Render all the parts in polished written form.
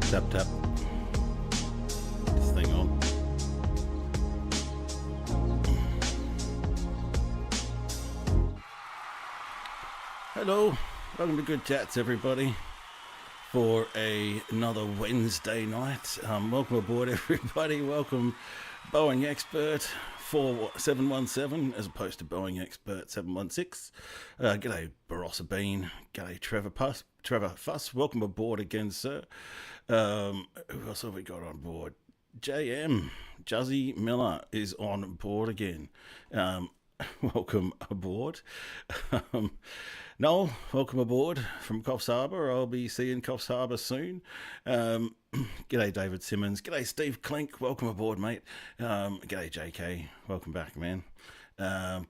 Tap tap. This thing on. Hello, welcome to Good Chats, everybody, for another Wednesday night. Welcome aboard, everybody. Welcome, Boeing Expert 4717 as opposed to Boeing Expert 716. G'day, Barossa Bean. G'day, Trevor Fuss. Welcome aboard again, sir. Who else have we got on board? JM, Juzzy Miller is on board again. Welcome aboard. Noel, welcome aboard from Coffs Harbour. I'll be seeing Coffs Harbour soon. G'day, David Simmons. G'day, Steve Klink. Welcome aboard, mate. G'day, JK. Welcome back, man.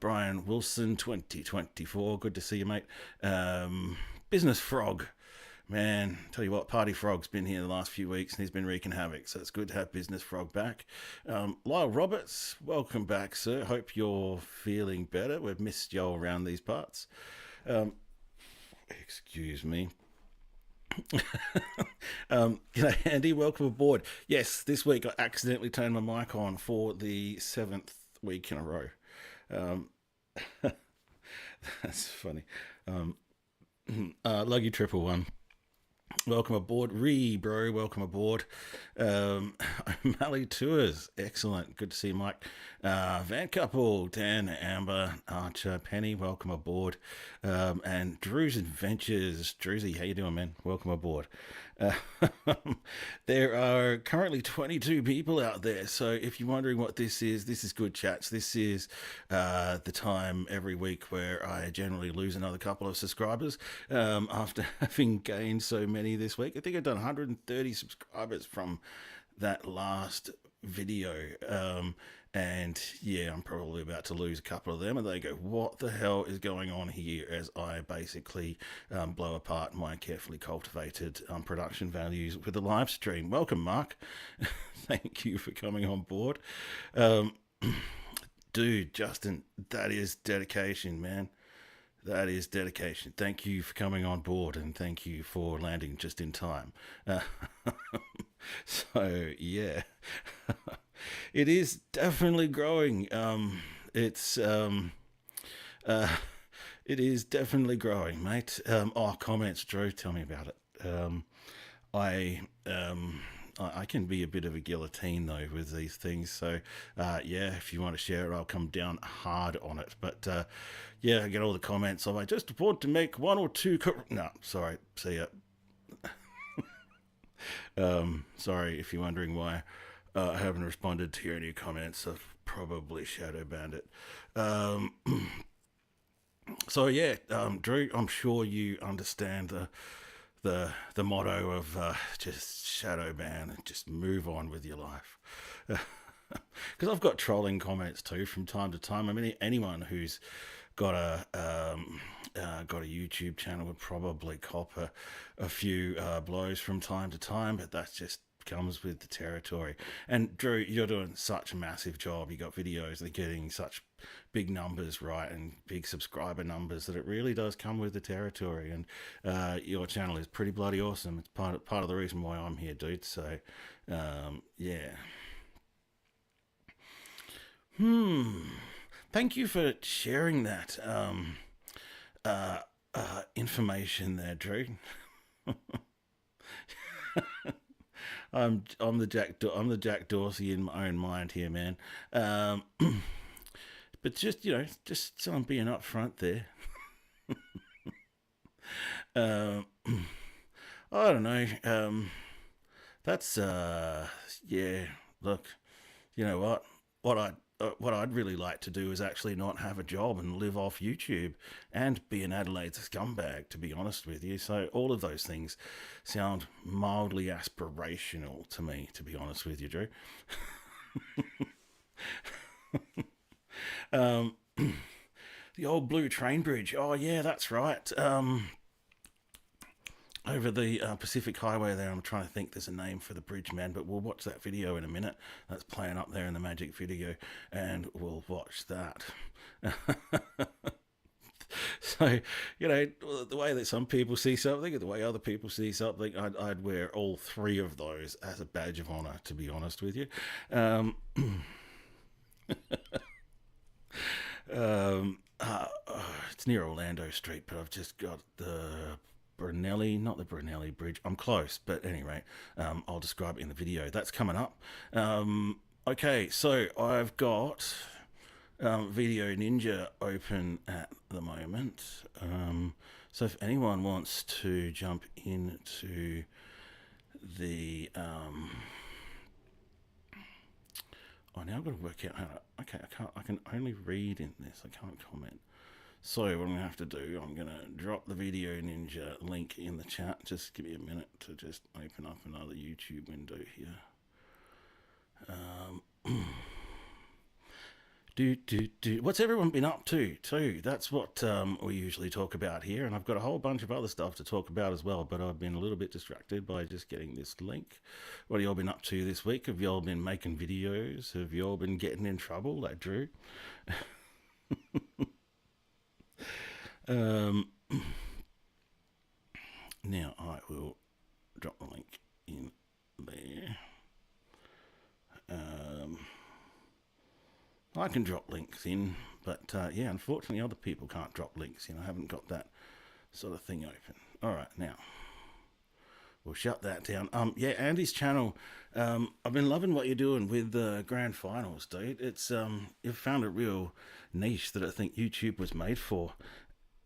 Brian Wilson, 2024. Good to see you, mate. Business Frog. Man, tell you what, Party Frog's been here the last few weeks and he's been wreaking havoc, so it's good to have Business Frog back. Lyle Roberts, welcome back, sir. Hope you're feeling better. We've missed you around these parts. Excuse me. G'day, Andy. Welcome aboard. Yes, this week I accidentally turned my mic on for the 7th week in a row. That's funny. Luggy 111. Welcome aboard. Bro, welcome aboard. O'Malley Tours, excellent. Good to see you, Mike. Van Couple, Dan, Amber, Archer, Penny, welcome aboard. And Drew's Adventures. Drewsy, how you doing, man? Welcome aboard. There are currently 22 people out there, so if you're wondering what this is Good Chats. This is the time every week where I generally lose another couple of subscribers after having gained so many this week. I think I've done 130 subscribers from that last video, and yeah, I'm probably about to lose a couple of them, and they go, what the hell is going on here, as I basically blow apart my carefully cultivated production values with a live stream. Welcome, Mark. Thank you for coming on board. Dude, Justin, that is dedication, man. That is dedication. Thank you for coming on board, and thank you for landing just in time. So, yeah. It is definitely growing. It is definitely growing, mate. Comments, Drew, tell me about it. I can be a bit of a guillotine, though, with these things. So, yeah, if you want to share it, I'll come down hard on it. But, yeah, I get all the comments of, I just want to make one or two... No, sorry, see ya. Sorry if you're wondering why I haven't responded to your new comments. I've probably shadow banned it. So, yeah, Drew, I'm sure you understand the motto of just shadow ban and just move on with your life. Because I've got trolling comments too from time to time. I mean, anyone who's got a YouTube channel would probably cop a few blows from time to time, but that just comes with the territory. And Drew, you're doing such a massive job. You got videos that are getting such big numbers, right, and big subscriber numbers, that it really does come with the territory. And your channel is pretty bloody awesome. It's part of the reason why I'm here, dude. So yeah. Thank you for sharing that information there, Drew. I'm the Jack Dorsey in my own mind here, man. But just so I'm being upfront there. I don't know. That's yeah. Look, you know what? What I'd really like to do is actually not have a job and live off YouTube and be an Adelaide scumbag, to be honest with you. So all of those things sound mildly aspirational to me, to be honest with you, Drew. The old blue train bridge. Oh, yeah, that's right. Over the Pacific Highway there. I'm trying to think there's a name for the bridge, man, but we'll watch that video in a minute. That's playing up there in the magic video, and we'll watch that. So, you know, the way that some people see something and the way other people see something, I'd wear all three of those as a badge of honor, to be honest with you. Um, it's near Orlando Street, but I've just got the not the Brunelli Bridge. I'm close, but anyway, I'll describe it in the video. That's coming up. Okay, so I've got Video Ninja open at the moment. So if anyone wants to jump into the now I've got to work out how to. Okay, I can only read in this. I can't comment. So what I'm gonna have to do, I'm gonna drop the Video Ninja link in the chat. Just give me a minute to just open up another YouTube window here. What's everyone been up to too? That's what we usually talk about here, and I've got a whole bunch of other stuff to talk about as well, but I've been a little bit distracted by just getting this link. What have y'all been up to this week? Have y'all been making videos? Have y'all been getting in trouble like Drew? Now I will drop the link in there. I can drop links in, but yeah, unfortunately other people can't drop links in. I haven't got that sort of thing open. All right, now we'll shut that down. Yeah, Andy's channel. I've been loving what you're doing with the grand finals, dude. It's you've found a real niche that I think YouTube was made for,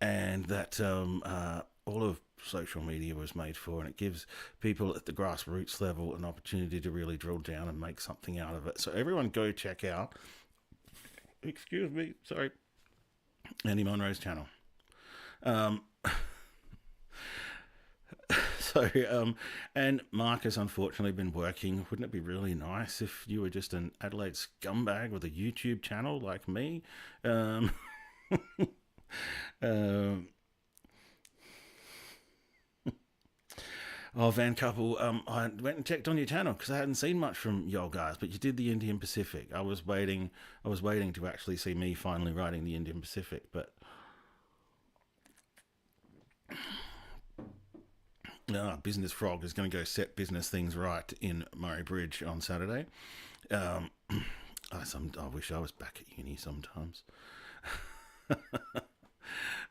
and that all of social media was made for, and it gives people at the grassroots level an opportunity to really drill down and make something out of it. So everyone go check out, excuse me, sorry, Andy Monroe's channel. And Mark has unfortunately been working. Wouldn't it be really nice if you were just an Adelaide scumbag with a YouTube channel like me? Oh, Van Couple, I went and checked on your channel because I hadn't seen much from y'all guys, but you did the Indian Pacific. I was waiting to actually see me finally writing the Indian Pacific, but Business Frog is going to go set business things right in Murray Bridge on Saturday. I wish I was back at uni sometimes.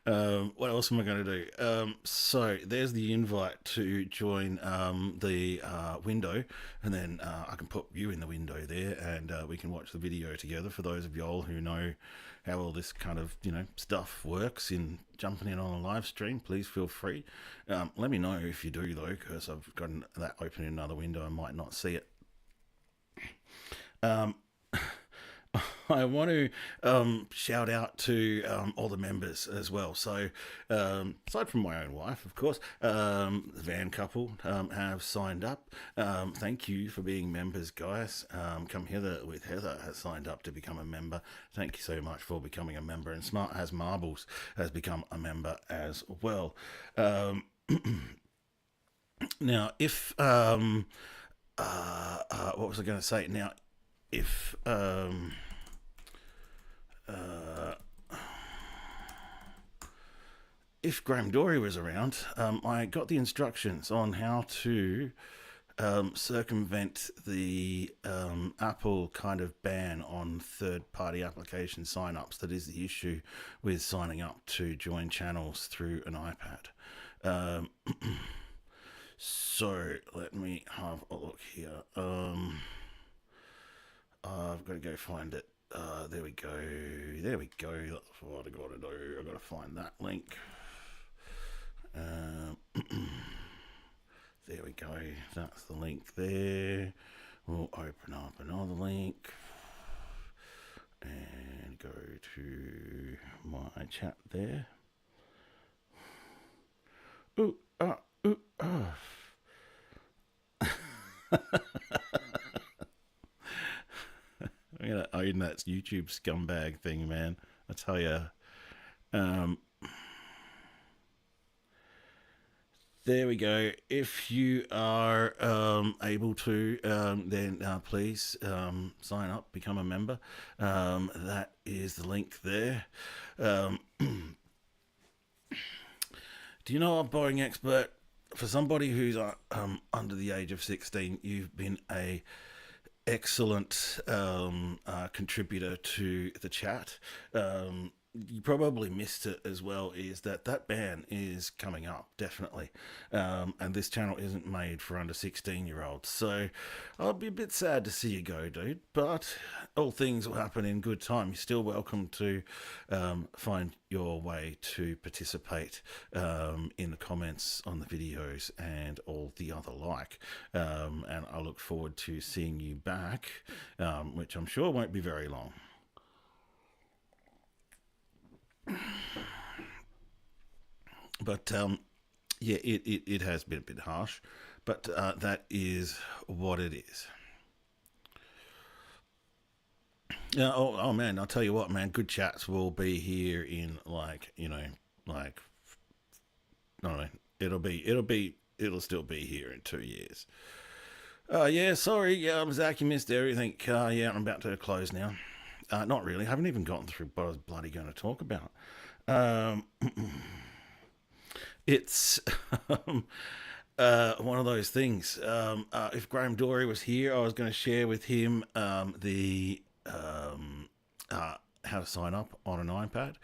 What else am I going to do? So there's the invite to join the window, and then I can put you in the window there, and we can watch the video together. For those of y'all who know how all this kind of stuff works in jumping in on a live stream, please feel free. Let me know if you do though, because I've got that open in another window. I might not see it. I want to shout out to all the members as well. So, aside from my own wife, of course, the Van Couple have signed up. Thank you for being members, guys. Come Hither with Heather has signed up to become a member. Thank you so much for becoming a member. And Smart as Marbles has become a member as well. Now, if what was I going to say? Now, if Graham Dory was around, I got the instructions on how to circumvent the Apple kind of ban on third-party application sign-ups that is the issue with signing up to join channels through an iPad. So let me have a look here. I've got to go find it. There we go. That's what I got to do. I've got to find that link. There we go. That's the link there. We'll open up another link and go to my chat there. Ooh, ooh, I'm gonna own that YouTube scumbag thing, man. I tell you. There we go. If you are able to, then please sign up, become a member. That is the link there. Do you know, a Boeing expert, for somebody who's under the age of 16, you've been a excellent contributor to the chat. You probably missed it as well, is that ban is coming up, definitely. And this channel isn't made for under 16-year-olds. So I'll be a bit sad to see you go, dude. But all things will happen in good time. You're still welcome to find your way to participate in the comments on the videos and all the other like. And I look forward to seeing you back, which I'm sure won't be very long. But yeah, it has been a bit harsh, but that is what it is. Oh man, I'll tell you what, man, good chats will be here in like I don't know, it'll still be here in 2 years. Yeah, sorry, yeah, Zach, you missed everything. Yeah, I'm about to close now. Not really. I haven't even gotten through what I was bloody going to talk about. It's one of those things. If Graham Dory was here, I was going to share with him the how to sign up on an iPad,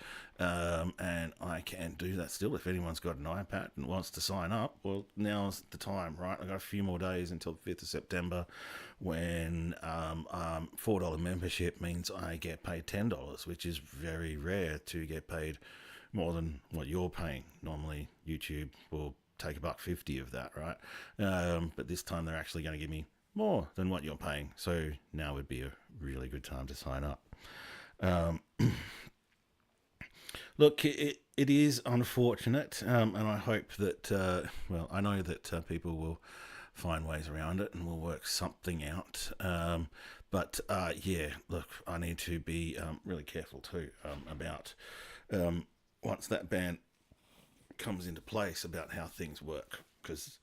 and I can do that still. If anyone's got an iPad and wants to sign up, well, now's the time, right? I've got a few more days until the 5th of September, when $4 membership means I get paid $10, which is very rare to get paid more than what you're paying. Normally, YouTube will take $1.50 of that, right? But this time they're actually going to give me more than what you're paying. So now would be a really good time to sign up. Look, it is unfortunate, and I hope that, well, I know that people will find ways around it and we'll work something out. But yeah, look, I need to be really careful too about once that ban comes into place, about how things work, because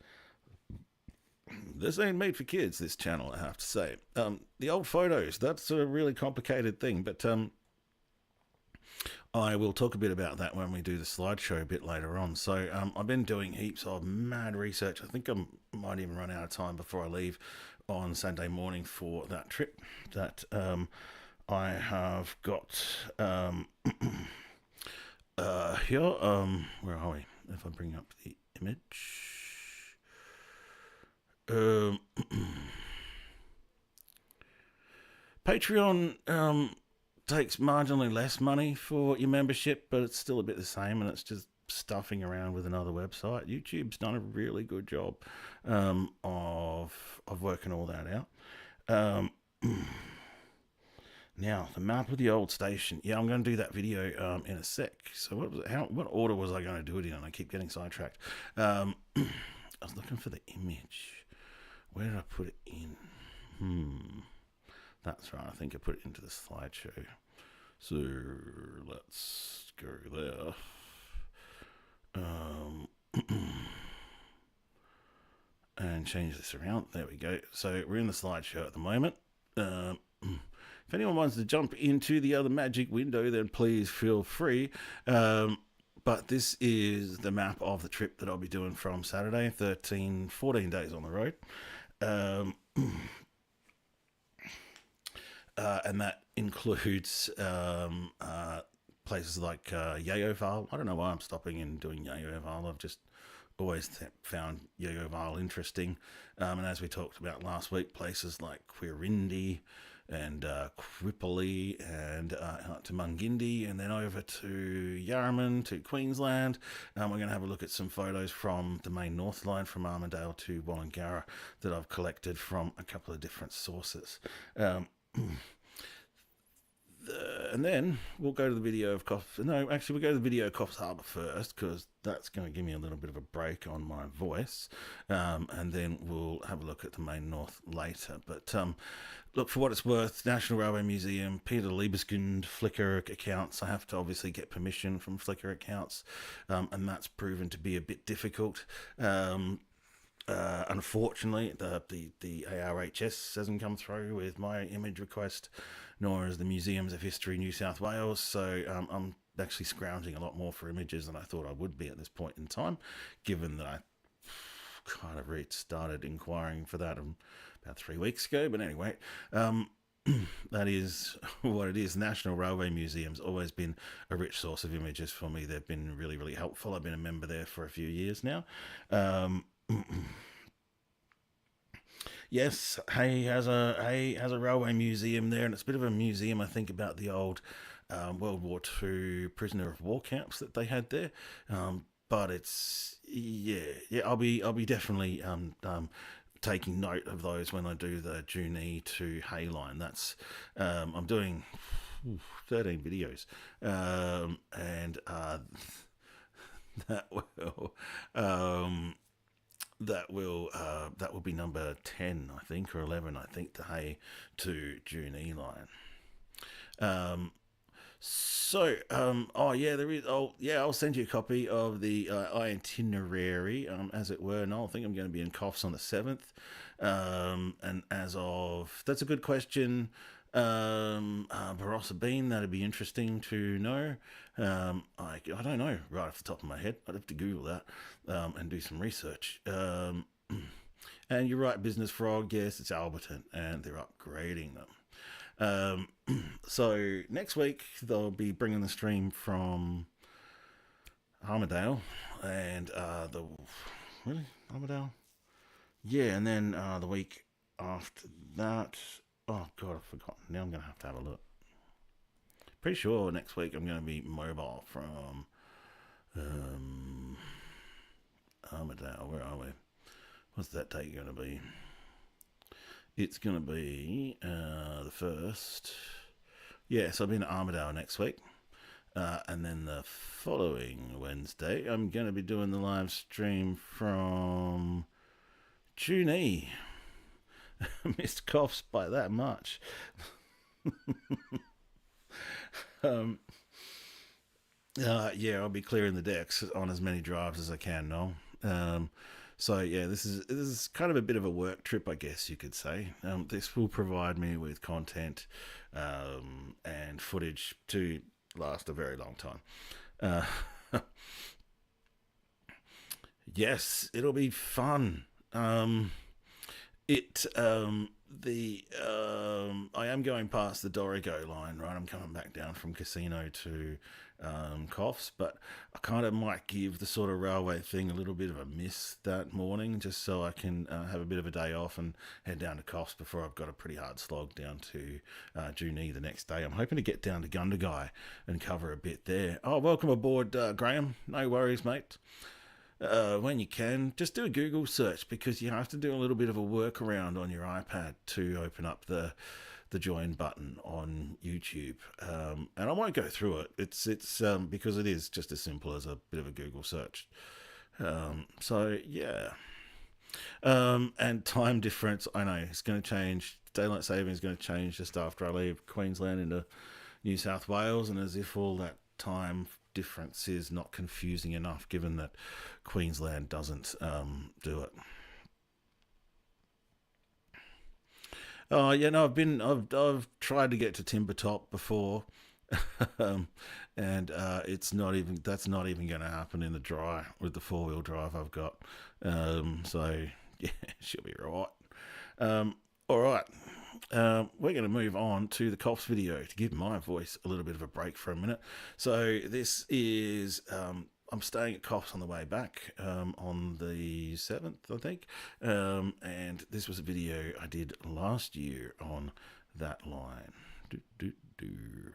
this ain't made for kids, this channel, I have to say. The old photos, that's a really complicated thing, but I will talk a bit about that when we do the slideshow a bit later on. So I've been doing heaps of mad research. I think I might even run out of time before I leave on Sunday morning for that trip that I have got here. Where are we? If I bring up the image. Patreon takes marginally less money for your membership, but it's still a bit the same, and it's just stuffing around with another website. YouTube's done a really good job of working all that out. Now, the map of the old station. Yeah, I'm going to do that video in a sec. So what order was I going to do it in? I keep getting sidetracked. I was looking for the image. Where did I put it in? That's right. I think I put it into the slideshow. So let's go there. And change this around. There we go. So we're in the slideshow at the moment. If anyone wants to jump into the other magic window, then please feel free. But this is the map of the trip that I'll be doing from Saturday, 14 days on the road. And that includes places like Yaoval. I don't know why I'm stopping and doing Yaoval. I've just always found Yaoval interesting. And as we talked about last week, places like Quirindi and Quipoli and out to Mungindi, and then over to Yarraman, to Queensland. We're going to have a look at some photos from the main North Line from Armidale to Wollongara that I've collected from a couple of different sources. And then we'll go to the video of Coffs. No, actually, we'll go to the video of Coffs Harbour first, because that's going to give me a little bit of a break on my voice. And then we'll have a look at the main North later. But look, for what it's worth, National Railway Museum, Peter Liebeskind, Flickr accounts. I have to obviously get permission from Flickr accounts, and that's proven to be a bit difficult. Unfortunately, the ARHS hasn't come through with my image request, nor has the Museums of History New South Wales. So I'm actually scrounging a lot more for images than I thought I would be at this point in time, given that I kind of started inquiring for that about 3 weeks ago. But anyway, that is what it is. National Railway Museum's always been a rich source of images for me. They've been really, really helpful. I've been a member there for a few years now. Yes, Hay has a railway museum there, and it's a bit of a museum, I think, about the old World War II prisoner of war camps that they had there. But it's I'll be definitely taking note of those when I do the Junee to Hay line. That's I'm doing 13 videos, and that will be number 10, I think, or 11, I think, the Hay to Junee line. I'll send you a copy of the itinerary, as it were. And I think I'm going to be in Coffs on the 7th. And that's a good question. Barossa Bean, that'd be interesting to know. I don't know right off the top of my head. I'd have to Google that and do some research. And you're right, Business Frog, yes, it's Alberton, and they're upgrading them. So next week they'll be bringing the stream from Armidale, and Armidale? Yeah, and then the week after that, oh god, I've forgotten. Now I'm going to have a look. Pretty sure next week I'm going to be mobile from Armidale. Where are we? What's that date going to be? It's going to be the 1st. Yeah, so I'll be in Armidale next week. And then the following Wednesday, I'm going to be doing the live stream from Junee. Missed Coffs by that much. I'll be clearing the decks on as many drives as I can, Noel. So yeah, this is kind of a bit of a work trip, I guess you could say. This will provide me with content and footage to last a very long time. Yes, it'll be fun. I am going past the Dorigo line, right? I'm coming back down from Casino to Coffs, but I kind of might give the sort of railway thing a little bit of a miss that morning, just so I can have a bit of a day off and head down to Coffs before I've got a pretty hard slog down to Junee the next day. I'm hoping to get down to Gundagai and cover a bit there. Oh, welcome aboard, Graham. No worries, mate. When you can, just do a Google search, because you have to do a little bit of a workaround on your iPad to open up the join button on YouTube, and I won't go through it. It's because it is just as simple as a bit of a Google search. So yeah, and time difference, I know it's going to change. Daylight saving is going to change just after I leave Queensland into New South Wales, and as if all that time difference is not confusing enough, given that Queensland doesn't do it. Oh yeah, no, I've tried to get to Timbertop before, and that's not even going to happen in the dry with the 4-wheel drive I've got. So yeah, she'll be right. All right. We're going to move on to the Coffs video to give my voice a little bit of a break for a minute. So this is, I'm staying at Coffs on the way back on the 7th, I think. And this was a video I did last year on that line.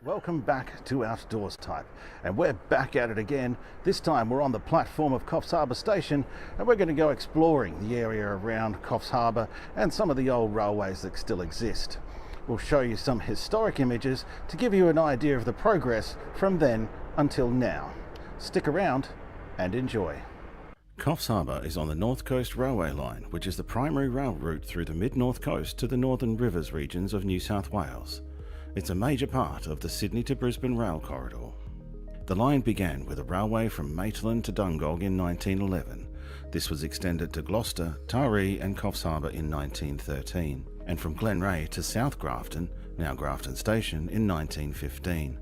Welcome back to Outdoors Type, and we're back at it again. This time we're on the platform of Coffs Harbour Station, and we're going to go exploring the area around Coffs Harbour and some of the old railways that still exist. We'll show you some historic images to give you an idea of the progress from then until now. Stick around and enjoy. Coffs Harbour is on the North Coast Railway Line, which is the primary rail route through the mid-north coast to the Northern Rivers regions of New South Wales. It's a major part of the Sydney to Brisbane rail corridor. The line began with a railway from Maitland to Dungog in 1911. This was extended to Gloucester, Taree and Coffs Harbour in 1913, and from Glenray to South Grafton, now Grafton Station, in 1915.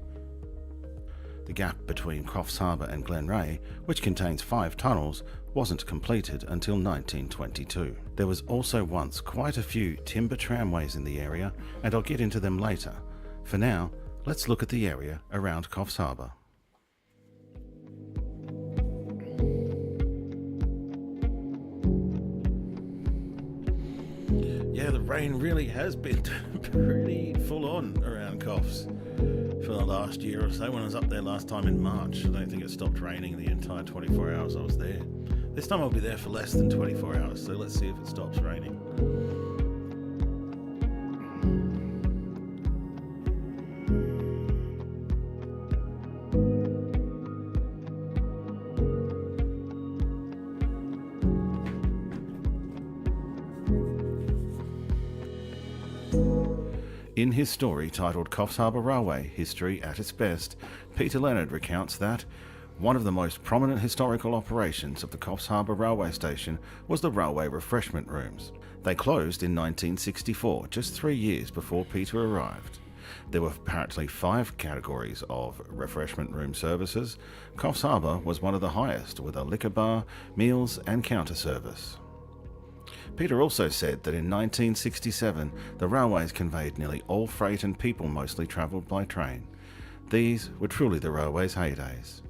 The gap between Crofts Harbour and Glenray, which contains 5 tunnels, wasn't completed until 1922. There was also once quite a few timber tramways in the area, and I'll get into them later. For now, let's look at the area around Crofts Harbour. Yeah, the rain really has been pretty full on around Crofts for the last year or so. When I was up there last time in March, I don't think it stopped raining the entire 24 hours I was there. This time I'll be there for less than 24 hours, so let's see if it stops raining. In his story titled Crofts Harbour Railway, History at its Best, Peter Leonard recounts that one of the most prominent historical operations of the Crofts Harbour Railway Station was the railway refreshment rooms. They closed in 1964, just 3 years before Peter arrived. There were apparently 5 categories of refreshment room services. Crofts Harbour was one of the highest, with a liquor bar, meals and counter service. Peter also said that in 1967 the railways conveyed nearly all freight and people mostly travelled by train. These were truly the railway's heydays.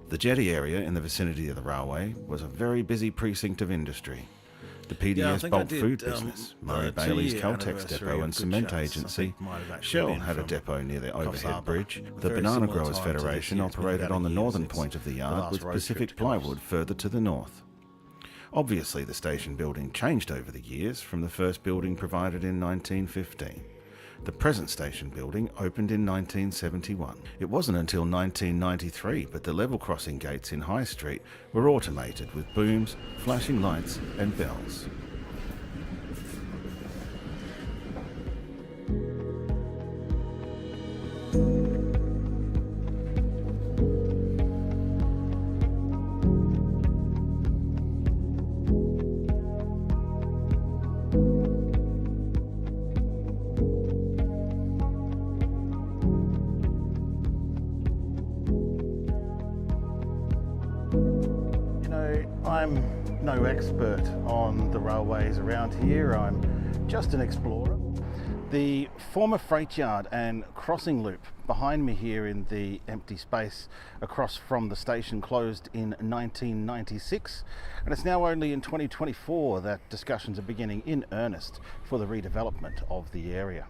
The jetty area in the vicinity of the railway was a very busy precinct of industry. The PDS bulk food business, Murray Bailey's Caltex depot and cement agency, Shell had a depot near the overhead bridge, the Banana Growers Federation operated on the northern point of the yard with Pacific Plywood further to the north. Obviously the station building changed over the years from the first building provided in 1915. The present station building opened in 1971. It wasn't until 1993 but the level crossing gates in High Street were automated with booms, flashing lights and bells. I'm no expert on the railways around here, I'm just an explorer. The former freight yard and crossing loop behind me here in the empty space across from the station closed in 1996, and it's now only in 2024 that discussions are beginning in earnest for the redevelopment of the area.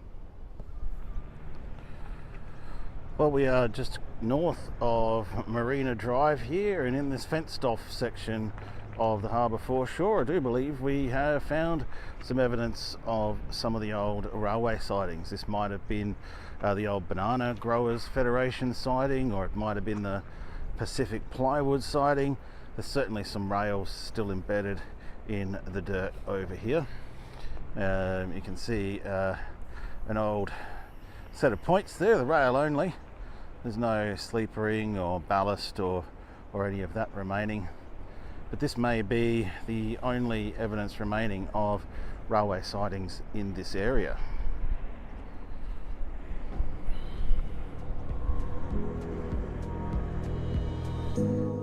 Well, we are just north of Marina Drive here, and in this fenced off section of the harbour foreshore I do believe we have found some evidence of some of the old railway sidings. This might have been the old Banana Growers Federation siding, or it might have been the Pacific Plywood siding. There's certainly some rails still embedded in the dirt over here. You can see an old set of points there, the rail only. There's no sleepering or ballast or any of that remaining. But this may be the only evidence remaining of railway sidings in this area.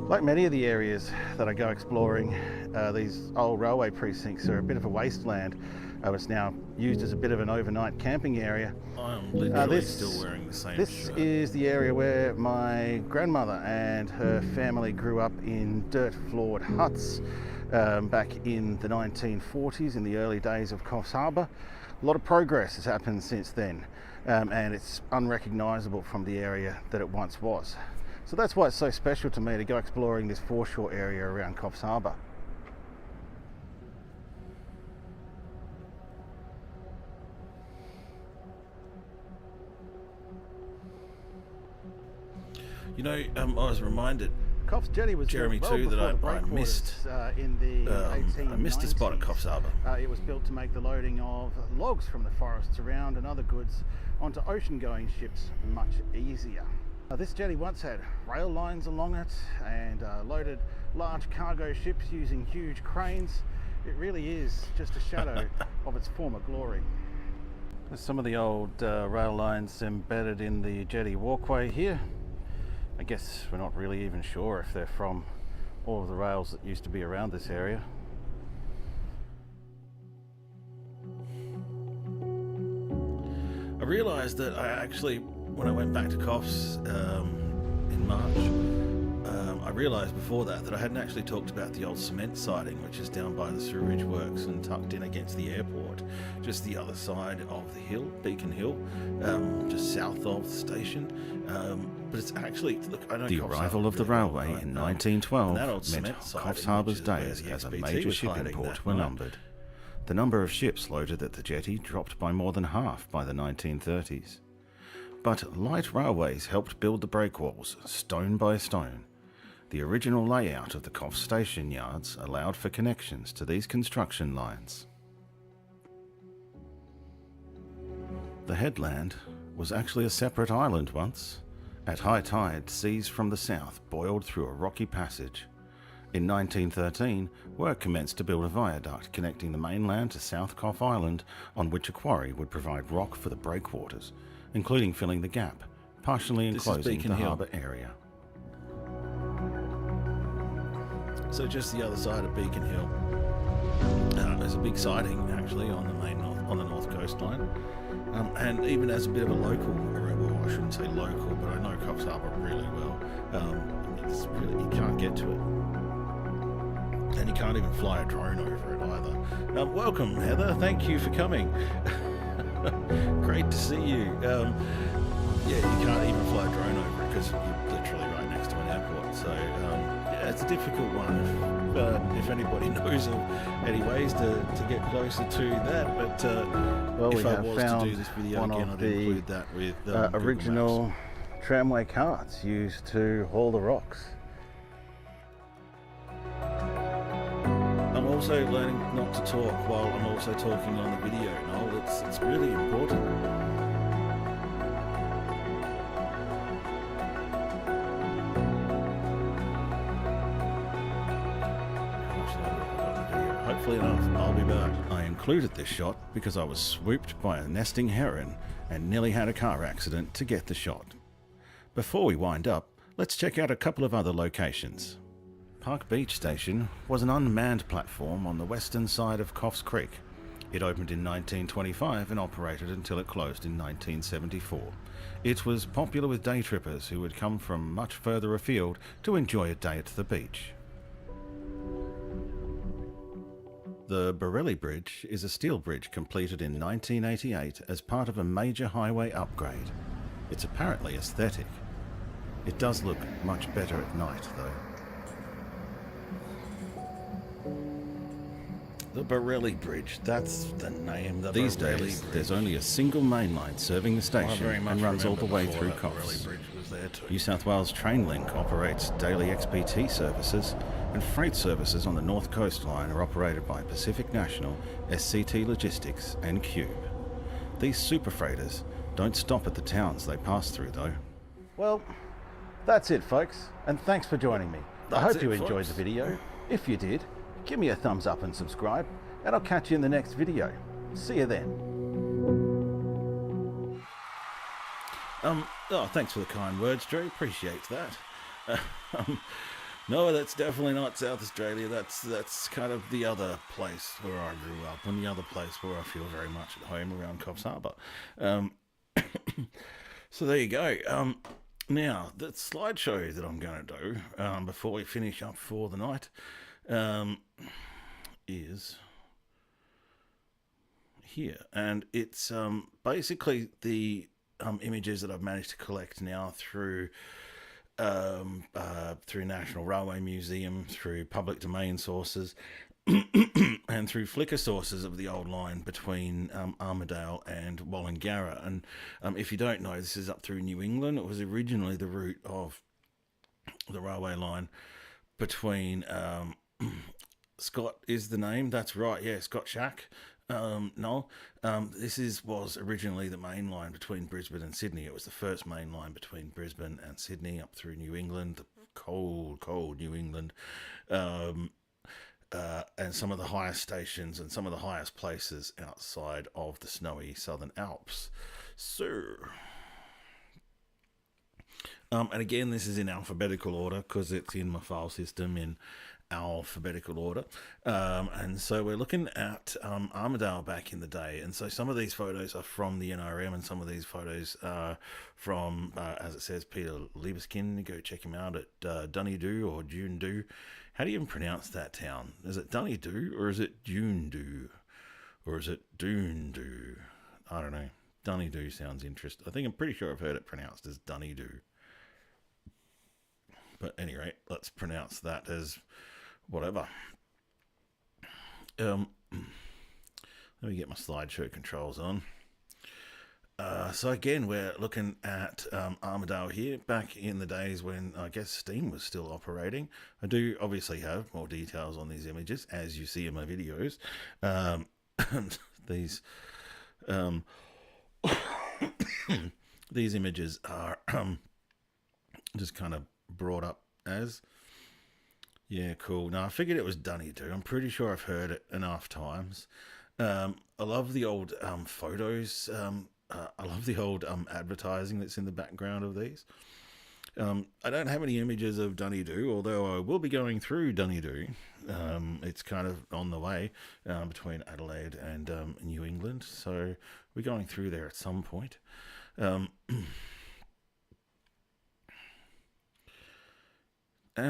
Like many of the areas that I go exploring, these old railway precincts are a bit of a wasteland. It's now used as a bit of an overnight camping area. I'm literally still wearing the same shirt. This is the area where my grandmother and her family grew up in dirt-floored huts back in the 1940s, in the early days of Crofts Harbour. A lot of progress has happened since then, and it's unrecognisable from the area that it once was. So that's why it's so special to me to go exploring this foreshore area around Crofts Harbour. You know, I was reminded, Crofts Jetty was Jeremy built well too, that before I the missed. In the 1890s. I missed a spot at Crofts Harbour. It was built to make the loading of logs from the forests around and other goods onto ocean-going ships much easier. This jetty once had rail lines along it and loaded large cargo ships using huge cranes. It really is just a shadow of its former glory. There's some of the old rail lines embedded in the jetty walkway here. I guess we're not really even sure if they're from all of the rails that used to be around this area. I realised that I actually, when I went back to Coffs in March, I realised before that I hadn't actually talked about the old cement siding, which is down by the sewerage works and tucked in against the airport, just the other side of the hill, Beacon Hill, just south of the station. But it's actually, look, I know The Coffs arrival of the really well, railway right? in And that old 1912 cement meant siding, Coffs Harbour's which is where days the as a XPT major was shipping hiding port that were night. numbered. The number of ships loaded at the jetty dropped by more than half by the 1930s. But light railways helped build the breakwalls, stone by stone. The original layout of the Coffs station yards allowed for connections to these construction lines. The headland was actually a separate island once. At high tide, seas from the south boiled through a rocky passage. In 1913, work commenced to build a viaduct connecting the mainland to South Coff Island, on which a quarry would provide rock for the breakwaters, including filling the gap, partially This is enclosing Beacon the Hill. harbour area. So just the other side of Beacon Hill, there's a big siding actually on the north coastline, and even as a bit of a local, well, I shouldn't say local, but I know Coffs Harbour really well. It's really, you can't get to it, and you can't even fly a drone over it either. Welcome, Heather. Thank you for coming. Great to see you. Yeah, you can't even fly a drone over it because you're literally right next to an airport. So yeah, it's a difficult one. If anybody knows of any ways to get closer to that, but Well, if we I have was to found do this video one again, of I'd the include that with Google original Maps. tramway carts used to haul the rocks. I'm also learning not to talk while I'm also talking on the video, Noel. It's really important. Hopefully enough. I'll be back. I included this shot because I was swooped by a nesting heron and nearly had a car accident to get the shot. Before we wind up, let's check out a couple of other locations. Park Beach Station was an unmanned platform on the western side of Coffs Creek. It opened in 1925 and operated until it closed in 1974. It was popular with day trippers who would come from much further afield to enjoy a day at the beach. The Borelli Bridge is a steel bridge completed in 1988 as part of a major highway upgrade. It's apparently aesthetic. It does look much better at night, though. The Borelli Bridge, that's the name. The These Borelli days, Bridge. there's only a single main line serving the I station very much and runs all remember the way before through that Borelli Coffs. Bridge was there too. New South Wales Trainlink operates daily XPT services, and freight services on the North Coast Line are operated by Pacific National, SCT Logistics and Cube. These super freighters don't stop at the towns they pass through, though. Well, that's it, folks, and thanks for joining me. I That's hope you it, enjoyed folks. the video. If you did, give me a thumbs up and subscribe, and I'll catch you in the next video. See you then. Oh, thanks for the kind words, Drew. Appreciate that. No, that's definitely not South Australia. That's kind of the other place where I grew up, and the other place where I feel very much at home around Coffs Harbour. So there you go. Now, the slideshow that I'm going to do before we finish up for the night is here, and it's basically the images that I've managed to collect now through National Railway Museum, through public domain sources, and through Flickr sources of the old line between Armidale and Wallingarra. And if you don't know, this is up through New England. It was originally the route of the railway line between Scott is the name. That's right. Yeah, Scott Shack. No, this was originally the main line between Brisbane and Sydney. It was the first main line between Brisbane and Sydney up through New England, the cold New England, and some of the highest stations and some of the highest places outside of the snowy Southern Alps. So, And again, this is in alphabetical order because it's in my file system in alphabetical order. And so we're looking at Armidale back in the day. And so some of these photos are from the NRM and some of these photos are from, as it says, Peter Libeskind. Go check him out at Dunedoo or Junedoo. How do you even pronounce that town? Is it Dunedoo or is it Junedoo? Or is it Doondoo? I don't know. Dunedoo sounds interesting. I'm pretty sure I've heard it pronounced as Dunedoo. But anyway, let's pronounce that as whatever. Let me get my slideshow controls on. So again, we're looking at Armidale here, back in the days when I guess Steam was still operating. I do obviously have more details on these images, as you see in my videos. These these images are just kind of brought up as, yeah, cool. Now I figured it was Dunedoo. I'm pretty sure I've heard it enough times. I love the old photos. I love the old advertising that's in the background of these. I don't have any images of Dunedoo, although I will be going through Dunedoo. It's kind of on the way between Adelaide and New England, so we're going through there at some point. And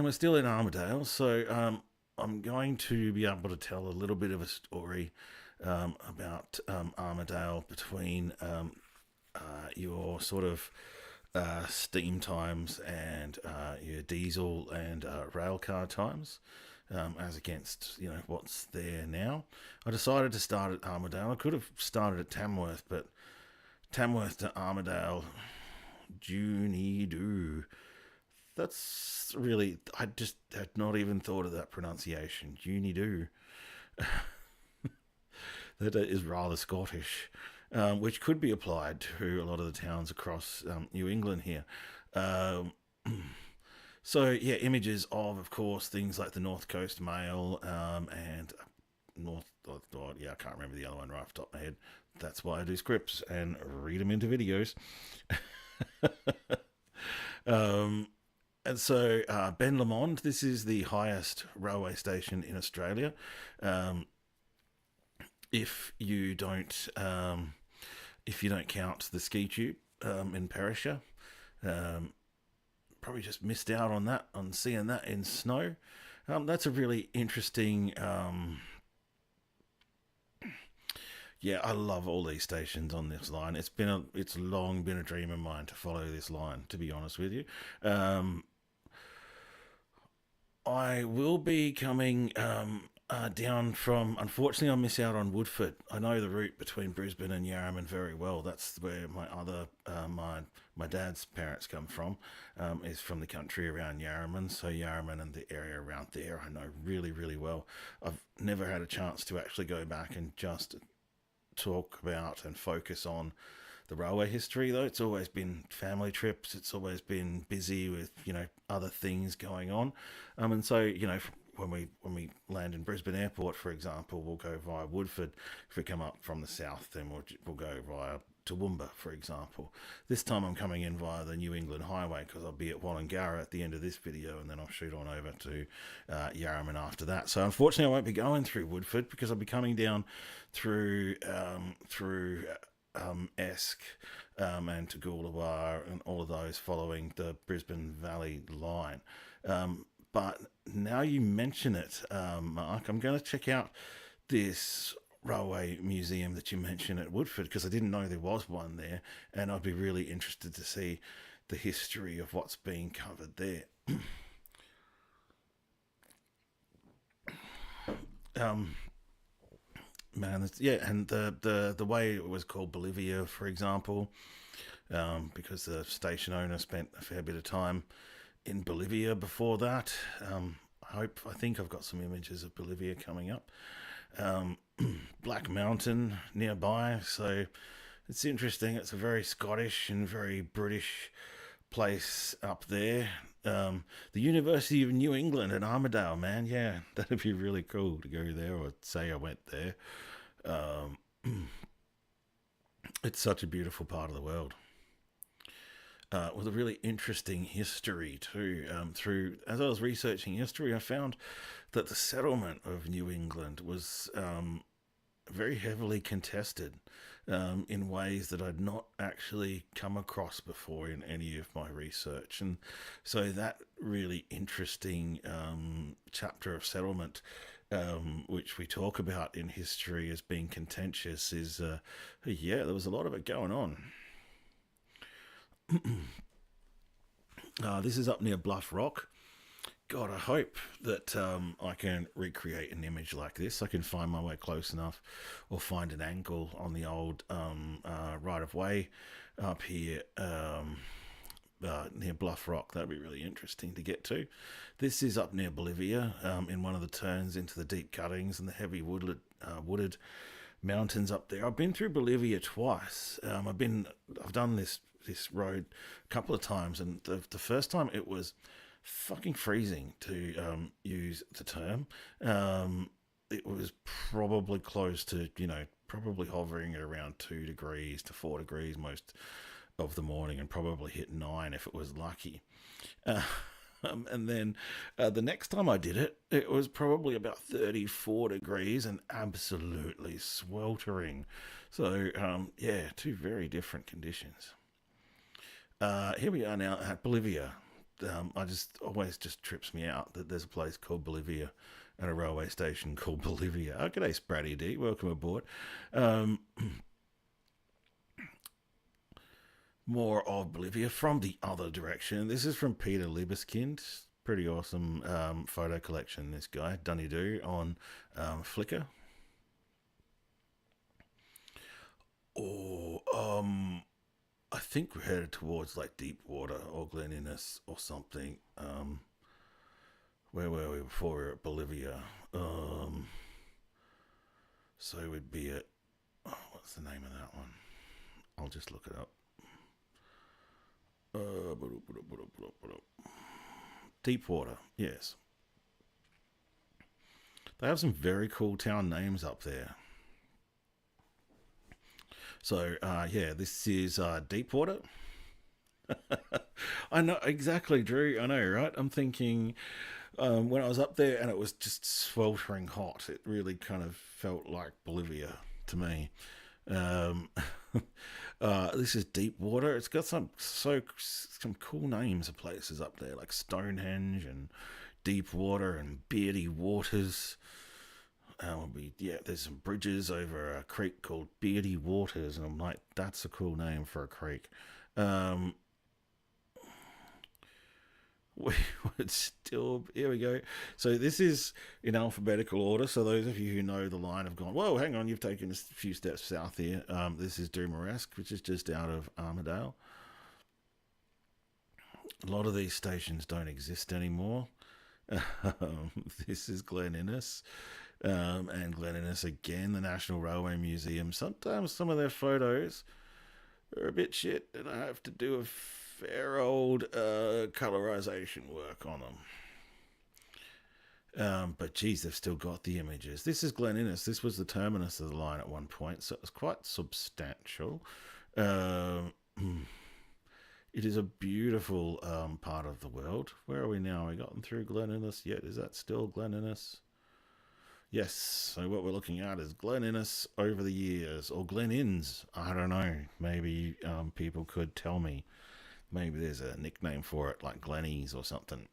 we're still in Armidale, so I'm going to be able to tell a little bit of a story about Armidale between your sort of steam times and your diesel and rail car times, as against what's there now. I decided to start at Armidale. I could have started at Tamworth, but Tamworth to Armidale, Junedoo. That's really, I just had not even thought of that pronunciation, Junedoo. That is rather Scottish, which could be applied to a lot of the towns across New England here. So yeah, images of course, things like the North Coast Mail and I can't remember the other one right off the top of my head. That's why I do scripts and read them into videos. And so Ben Lomond, this is the highest railway station in Australia. If you don't count the ski tube in Perisher, probably just missed out on seeing that in snow. That's a really interesting. Yeah, I love all these stations on this line. It's long been a dream of mine to follow this line, to be honest with you. I will be coming down from, unfortunately I miss out on Woodford. I know the route between Brisbane and Yarraman very well. That's where my other, my dad's parents come from, is from the country around Yarraman. So Yarraman and the area around there I know really, really well. I've never had a chance to actually go back and just talk about and focus on the railway history, though. It's always been family trips. It's always been busy with other things going on, and so when we land in Brisbane Airport, for example, we'll go via Woodford. If we come up from the south, then we'll go via Toowoomba, for example. This time I'm coming in via the New England Highway because I'll be at Wollongara at the end of this video, and then I'll shoot on over to Yarraman after that. So unfortunately I won't be going through Woodford because I'll be coming down through Esk and to Goolawar and all of those following the Brisbane Valley line. But now you mention it, Mark, I'm going to check out this railway museum that you mentioned at Woodford because I didn't know there was one there, and I'd be really interested to see the history of what's being covered there. Man, and the way it was called Bolivia, for example, because the station owner spent a fair bit of time in Bolivia before that. I think I've got some images of Bolivia coming up. Black Mountain nearby, so it's interesting. It's a very Scottish and very British place up there. The University of New England at Armidale, man. Yeah, that'd be really cool to go there or say I went there. It's such a beautiful part of the world. with a really interesting history too. Through as I was researching history, I found that the settlement of New England was very heavily contested in ways that I'd not actually come across before in any of my research. And so that really interesting chapter of settlement, which we talk about in history as being contentious, is, yeah, there was a lot of it going on. This is up near Bluff Rock. God, I hope that I can recreate an image like this. I can find my way close enough or find an angle on the old right-of-way up here near Bluff Rock. That'd be really interesting to get to. This is up near Bolivia in one of the turns into the deep cuttings and the heavy wooded mountains up there. I've been through Bolivia twice. I've done this road a couple of times, and the first time it was fucking freezing, to use the term. It was probably close to, probably hovering at around 2 degrees to 4 degrees most of the morning, and probably hit 9 if it was lucky. And then the next time I did it, it was probably about 34 degrees and absolutely sweltering. So, yeah, two very different conditions. Here we are now at Bolivia. Always just trips me out that there's a place called Bolivia and a railway station called Bolivia. Oh, g'day, Spratty D. Welcome aboard. More of Bolivia from the other direction. This is from Peter Liebeskind. Pretty awesome photo collection, this guy. Dunny Do on Flickr. I think we're headed towards like Deepwater or Glen Innes or something. Where were we before we were at Bolivia? So we'd be at, what's the name of that one? I'll just look it up. Deepwater, yes. They have some very cool town names up there. So, yeah, this is Deepwater. I know, exactly, Drew. I know, right? I'm thinking when I was up there and it was just sweltering hot, it really kind of felt like Bolivia to me. This is Deepwater. It's got some cool names of places up there, like Stonehenge and Deepwater and Beardy Waters. There's some bridges over a creek called Beardy Waters, and I'm like, that's a cool name for a creek. We would still, here we go. So this is in alphabetical order. So those of you who know the line have gone, whoa, hang on, you've taken a few steps south here. This is Doomeresque, which is just out of Armidale. A lot of these stations don't exist anymore. This is Glen Innes. And Glen Innes again, the National Railway Museum. Sometimes some of their photos are a bit shit, and I have to do a fair old colorization work on them. But geez, they've still got the images. This is Glen Innes. This was the terminus of the line at one point, so it was quite substantial. It is a beautiful part of the world. Where are we now? Have we gotten through Glen Innes yet? Is that still Glen Innes? Yes, so what we're looking at is Glen Innes over the years, or Glen Inns. I don't know. Maybe people could tell me. Maybe there's a nickname for it, like Glennies or something.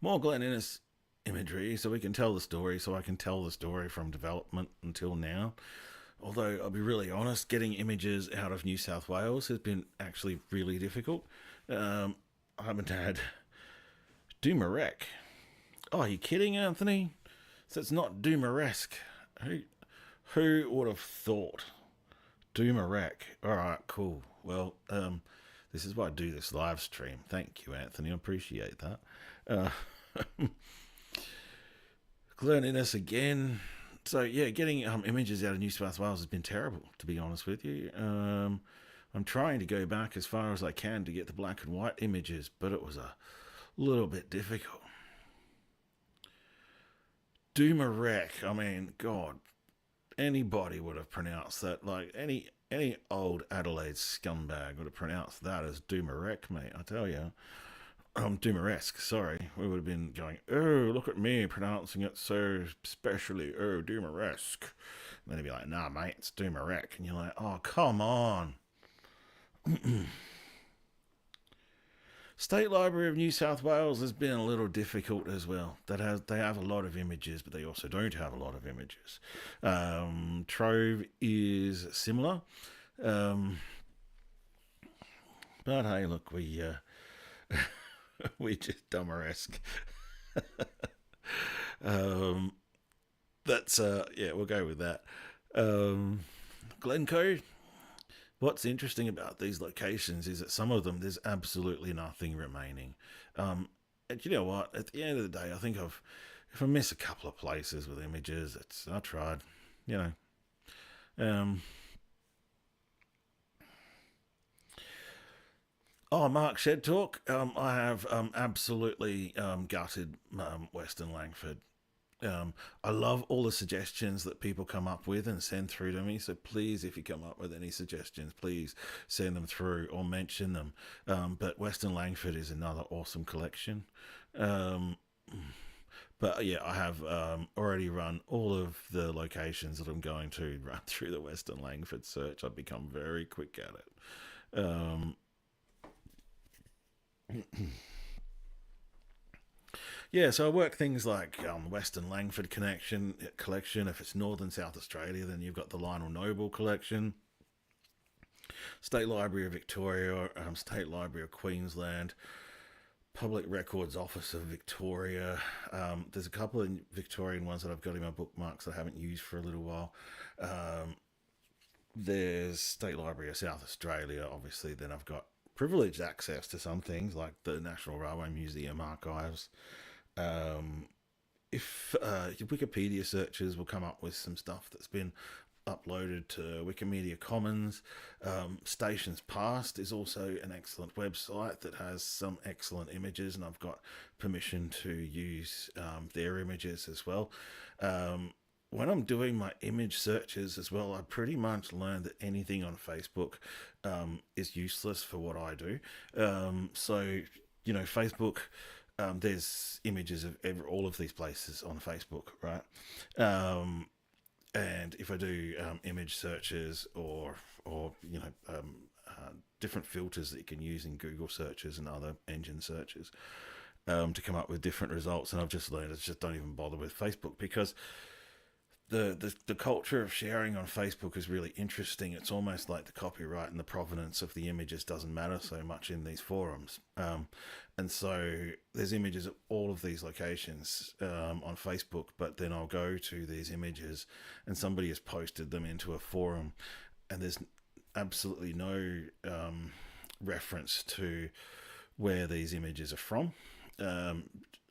More Glen Innes imagery, so we can tell the story. So I can tell the story from development until now. Although, I'll be really honest, getting images out of New South Wales has been actually really difficult. I haven't had Doomeresque. Oh, are you kidding, Anthony? So it's not Doomeresque. Who would have thought? Doomeresque. All right, cool. Well, this is why I do this live stream. Thank you, Anthony. I appreciate that. Glen Innes again. So, yeah, getting images out of New South Wales has been terrible, to be honest with you. I'm trying to go back as far as I can to get the black and white images, but it was a little bit difficult. Doomarek. I mean, God, anybody would have pronounced that. Like any old Adelaide scumbag would have pronounced that as Doomarek, mate. I tell you. Doomeresque, sorry. We would have been going, oh, look at me pronouncing it so specially. Oh, Doomeresque. And then he'd be like, nah, mate, it's Doomerek. And you're like, oh, come on. State Library of New South Wales has been a little difficult as well. They have a lot of images, but they also don't have a lot of images. Trove is similar. But hey, look, we just dumberesque. That's yeah, we'll go with that. Glencoe. What's interesting about these locations is that some of them there's absolutely nothing remaining. And you know what? At the end of the day, I think if I miss a couple of places with images, I tried. You know. Oh, Mark Shed Talk. I have absolutely gutted Western Langford. I love all the suggestions that people come up with and send through to me. So please, if you come up with any suggestions, please send them through or mention them. But Western Langford is another awesome collection. But yeah, I have already run all of the locations that I'm going to run through the Western Langford search. I've become very quick at it. Yeah, so I work things like Western Langford collection. If it's Northern South Australia, then you've got the Lionel Noble collection. State Library of Victoria, State Library of Queensland, Public Records Office of Victoria. There's a couple of Victorian ones that I've got in my bookmarks that I haven't used for a little while. There's State Library of South Australia, obviously. Then I've got privileged access to some things like the National Railway Museum archives. If Wikipedia searches will come up with some stuff that's been uploaded to Wikimedia Commons. Stations Past is also an excellent website that has some excellent images, and I've got permission to use their images as well. When I'm doing my image searches as well, I pretty much learned that anything on Facebook is useless for what I do. So, you know, Facebook, there's images of all of these places on Facebook, right? And if I do image searches or you know, different filters that you can use in Google searches and other engine searches to come up with different results, and I've just learned just don't even bother with Facebook because the culture of sharing on Facebook is really interesting. It's almost like the copyright and the provenance of the images doesn't matter so much in these forums. And so there's images of all of these locations on Facebook, but then I'll go to these images and somebody has posted them into a forum and there's absolutely no reference to where these images are from.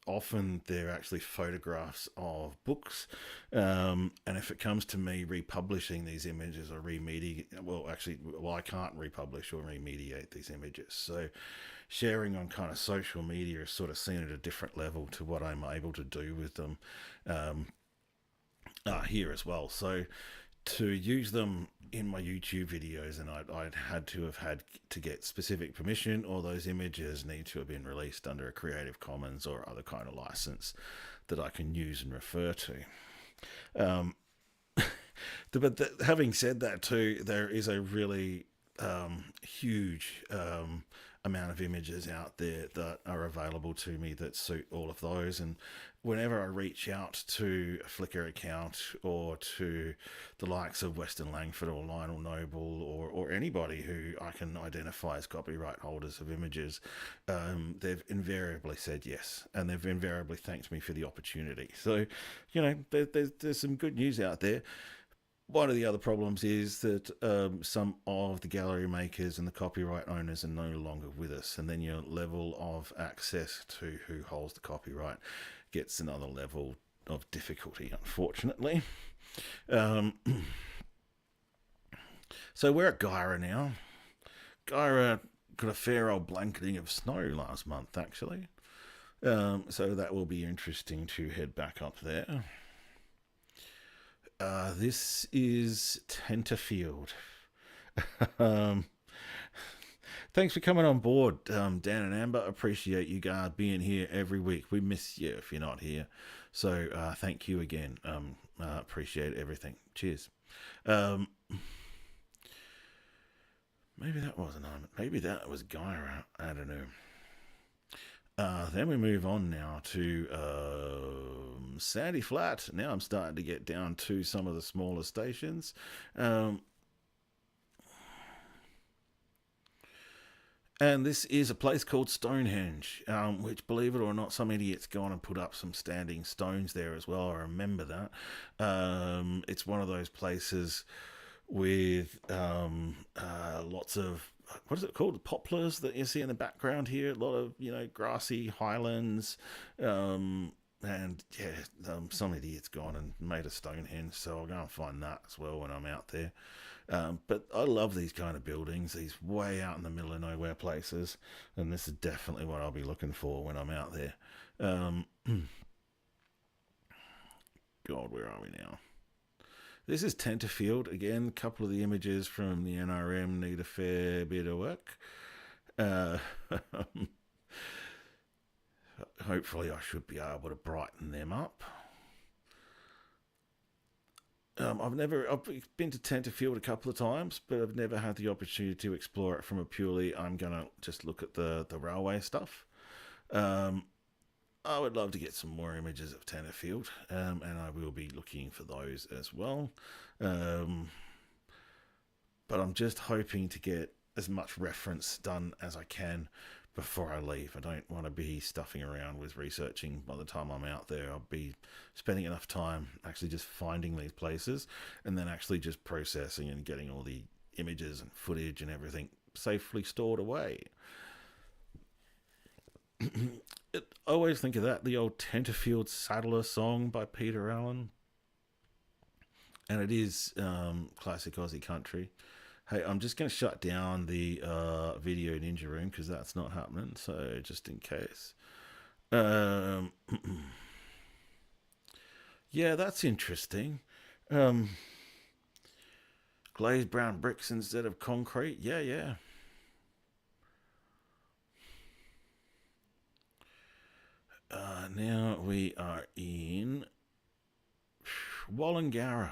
Often they're actually photographs of books, and if it comes to me republishing these images or I can't republish or remediate these images. So sharing on kind of social media is sort of seen at a different level to what I'm able to do with them here as well. So to use them in my YouTube videos, and I'd had to get specific permission, or those images need to have been released under a Creative Commons or other kind of license that I can use and refer to. But having said that too, there is a really huge amount of images out there that are available to me that suit all of those. And whenever I reach out to a Flickr account or to the likes of Western Langford or Lionel Noble or anybody who I can identify as copyright holders of images, they've invariably said yes, and they've invariably thanked me for the opportunity. So, you know, there's some good news out there. One of the other problems is that some of the gallery makers and the copyright owners are no longer with us, and then your level of access to who holds the copyright gets another level of difficulty, unfortunately. So we're at Gyra now. Gyra got a fair old blanketing of snow last month, actually. So that will be interesting to head back up there. This is Tenterfield. um, Thanks for coming on board, Dan and Amber. Appreciate you guys being here every week. We miss you if you're not here. So thank you again. Appreciate everything. Cheers. Um, maybe that wasn't on. Maybe that was Gyra. I don't know. Then we move on now to Sandy Flat. Now I'm starting to get down to some of the smaller stations. And this is a place called Stonehenge, which, believe it or not, some idiot's gone and put up some standing stones there as well. I remember that. It's one of those places with lots of, what is it called? The poplars that you see in the background here. A lot of, grassy highlands. And yeah, some idiot's gone and made a Stonehenge, so I'll go and find that as well when I'm out there. But I love these kind of buildings, these way out in the middle of nowhere places, and this is definitely what I'll be looking for when I'm out there. God, where are we now? This is Tenterfield. Again, a couple of the images from the NRM need a fair bit of work. Hopefully I should be able to brighten them up. I've been to Tenterfield a couple of times, but I've never had the opportunity to explore it from a purely, I'm going to just look at the railway stuff. I would love to get some more images of Tenterfield, and I will be looking for those as well. But I'm just hoping to get as much reference done as I can before I leave. I don't want to be stuffing around with researching by the time I'm out there. I'll be spending enough time actually just finding these places and then actually just processing and getting all the images and footage and everything safely stored away. I always think of that, the old Tenterfield Saddler song by Peter Allen. And it is classic Aussie country. Hey, I'm just going to shut down the video ninja room because that's not happening. So just in case. Yeah, that's interesting. Glazed brown bricks instead of concrete. Yeah. Now we are in Wollongara.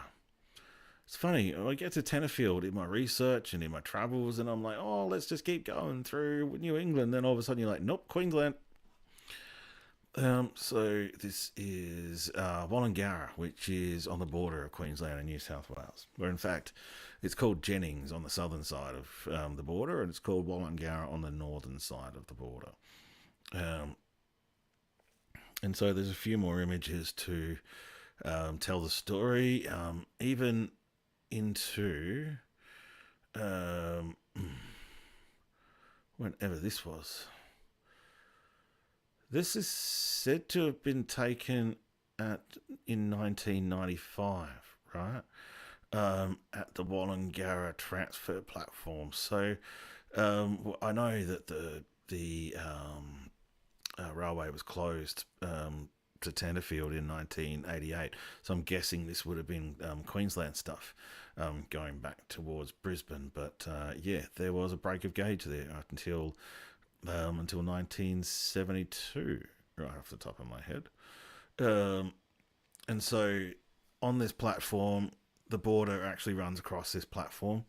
It's funny, I get to Tenterfield in my research and in my travels, and I'm like, oh, let's just keep going through New England. Then all of a sudden you're like, nope, Queensland. So this is Wollongara, which is on the border of Queensland and New South Wales, where in fact it's called Jennings on the southern side of the border, and it's called Wollongara on the northern side of the border. And so there's a few more images to tell the story, even into whenever this was. This is said to have been taken in 1995, right? At the Wollongara transfer platform. So I know that the railway was closed to Tenterfield in 1988, so I'm guessing this would have been Queensland stuff going back towards Brisbane. But yeah, there was a break of gauge there until 1972, right off the top of my head. And so on this platform, the border actually runs across this platform.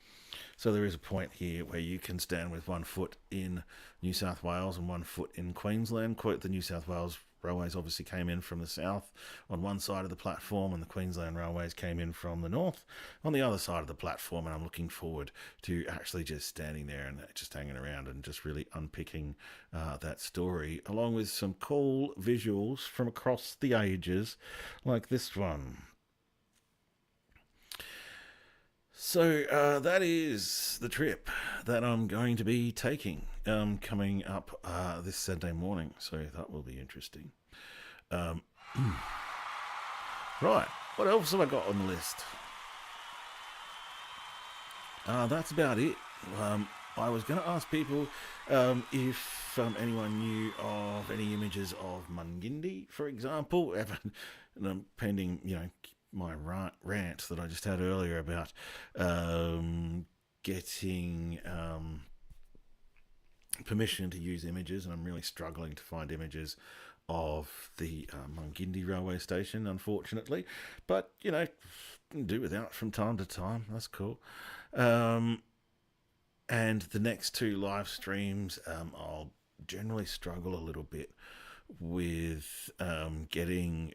So there is a point here where you can stand with 1 foot in New South Wales and 1 foot in Queensland. The New South Wales railways obviously came in from the south on one side of the platform, and the Queensland railways came in from the north on the other side of the platform. And I'm looking forward to actually just standing there and just hanging around and just really unpicking that story, along with some cool visuals from across the ages like this one. So that is the trip that I'm going to be taking coming up this Saturday morning. So that will be interesting. Right, what else have I got on the list? That's about it. I was going to ask people if anyone knew of any images of Mungindi, for example, pending, my rant that I just had earlier about getting permission to use images, and I'm really struggling to find images of the Mungindi railway station, unfortunately. But, you know, do without from time to time. That's cool. And the next two live streams, I'll generally struggle a little bit with getting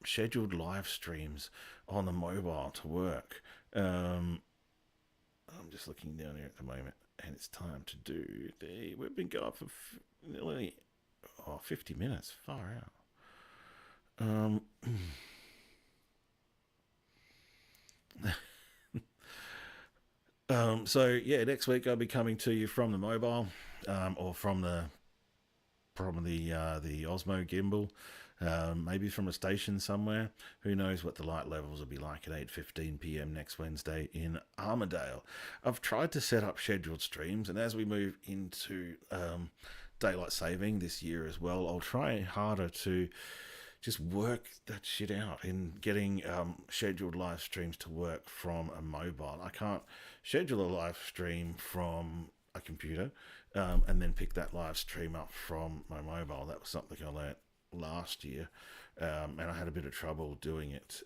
scheduled live streams on the mobile to work. I'm just looking down here at the moment, and it's time to do we've been going for nearly 50 minutes. Far out. So yeah, next week I'll be coming to you from the mobile, or from the Osmo gimbal, maybe from a station somewhere. Who knows what the light levels will be like at 8:15 p.m. next Wednesday in Armidale. I've tried to set up scheduled streams, and as we move into daylight saving this year as well, I'll try harder to just work that shit out in getting scheduled live streams to work from a mobile. I can't schedule a live stream from a computer and then pick that live stream up from my mobile. That was something I learnt last year, and I had a bit of trouble doing it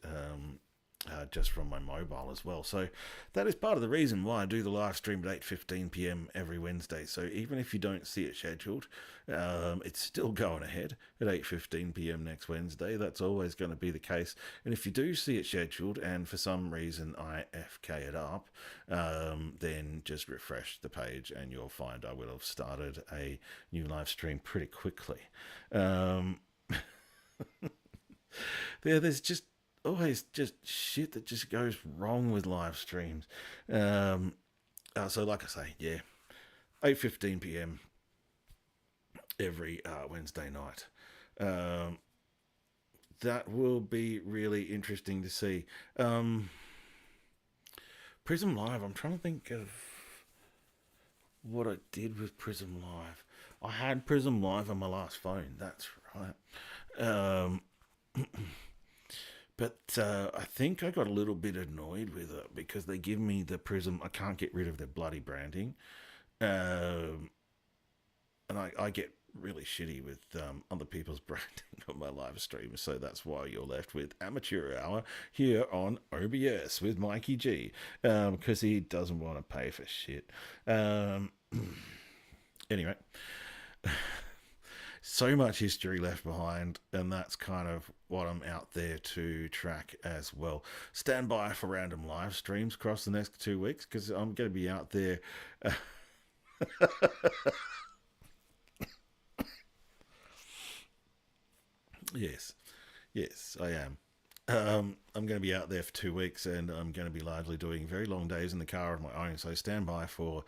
just from my mobile as well. So that is part of the reason why I do the live stream at 8:15 p.m. every Wednesday. So even if you don't see it scheduled, it's still going ahead at 8:15 p.m. next Wednesday. That's always going to be the case. And if you do see it scheduled and for some reason I FK it up, then just refresh the page and you'll find I will have started a new live stream pretty quickly. There's just always just shit that just goes wrong with live streams. So like I say, yeah, 8:15 p.m. every Wednesday night. That will be really interesting to see. Prism Live, I'm trying to think of what I did with Prism Live. I had Prism Live on my last phone, that's right. But I think I got a little bit annoyed with it because they give me the Prism. I can't get rid of their bloody branding. And I get really shitty with other people's branding on my live streams. So that's why you're left with Amateur Hour here on OBS with Mikey G. Because he doesn't want to pay for shit. Anyway. So much history left behind, and that's kind of what I'm out there to track as well. Stand by for random live streams across the next 2 weeks because I'm going to be out there. Yes, I am. I'm going to be out there for 2 weeks, and I'm going to be largely doing very long days in the car of my own. So stand by for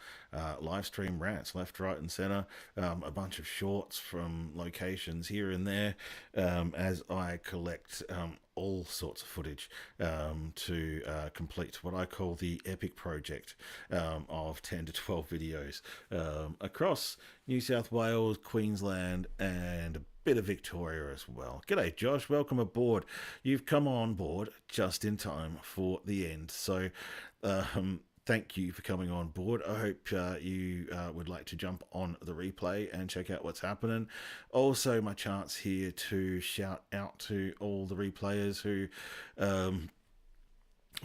live stream rants left, right, and center. A bunch of shorts from locations here and there as I collect all sorts of footage to complete what I call the epic project of 10 to 12 videos across New South Wales, Queensland, and bit of Victoria as well. G'day, Josh. Welcome aboard. You've come on board just in time for the end. So, thank you for coming on board. I hope you would like to jump on the replay and check out what's happening. Also, my chance here to shout out to all the replayers who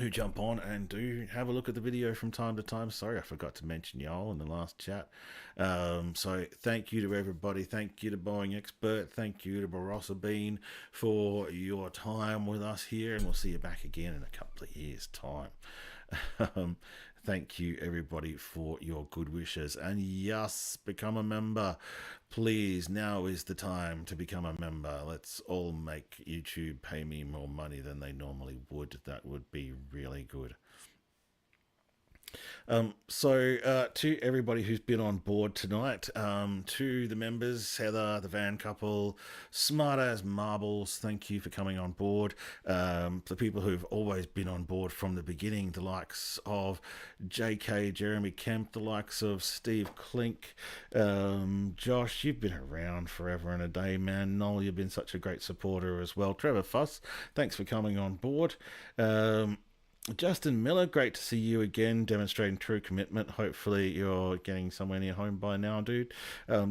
jump on and do have a look at the video from time to time. Sorry, I forgot to mention y'all in the last chat. So thank you to everybody. Thank you to Boeing Expert. Thank you to Barossa Bean for your time with us here, and we'll see you back again in a couple of years' time. Thank you, everybody, for your good wishes. And yes, become a member. Please, now is the time to become a member. Let's all make YouTube pay me more money than they normally would. That would be really good. To everybody who's been on board tonight, to the members, Heather, the Van couple, smart as marbles, thank you for coming on board. The people who've always been on board from the beginning, the likes of JK, Jeremy Kemp, the likes of Steve Klink, Josh, you've been around forever and a day, man. Noel, you've been such a great supporter as well. Trevor Fuss, thanks for coming on board. Justin Miller, great to see you again, demonstrating true commitment. Hopefully, you're getting somewhere near home by now, dude.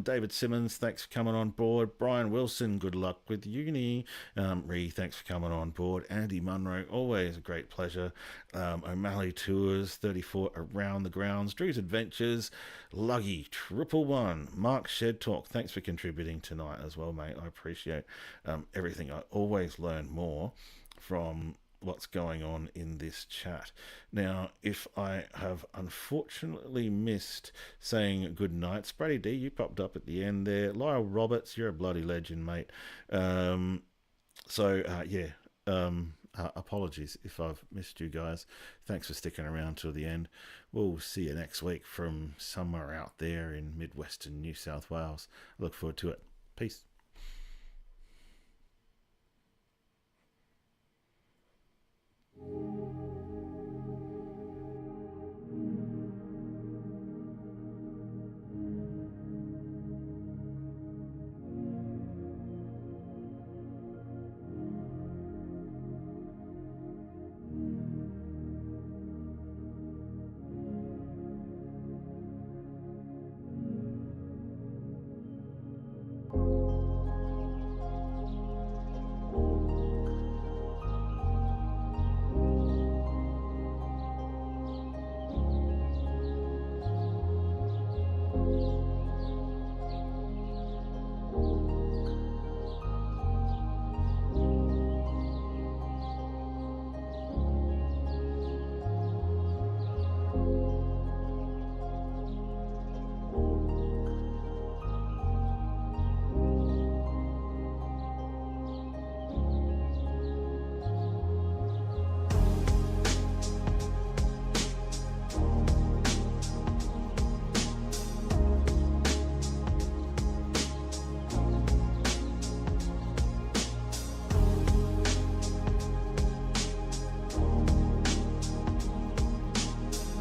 David Simmons, thanks for coming on board. Brian Wilson, good luck with uni. Ree, thanks for coming on board. Andy Munro, always a great pleasure. O'Malley Tours, 34 Around the Grounds. Drew's Adventures, Luggy, 111. Mark Shed Talk, thanks for contributing tonight as well, mate. I appreciate everything. I always learn more from what's going on in this chat. Now, if I have unfortunately missed saying good night, Spratty D, you popped up at the end there. Lyle Roberts, you're a bloody legend, mate. Apologies if I've missed you guys. Thanks for sticking around till the end. We'll see you next week from somewhere out there in Midwestern New South Wales. I look forward to it. Peace.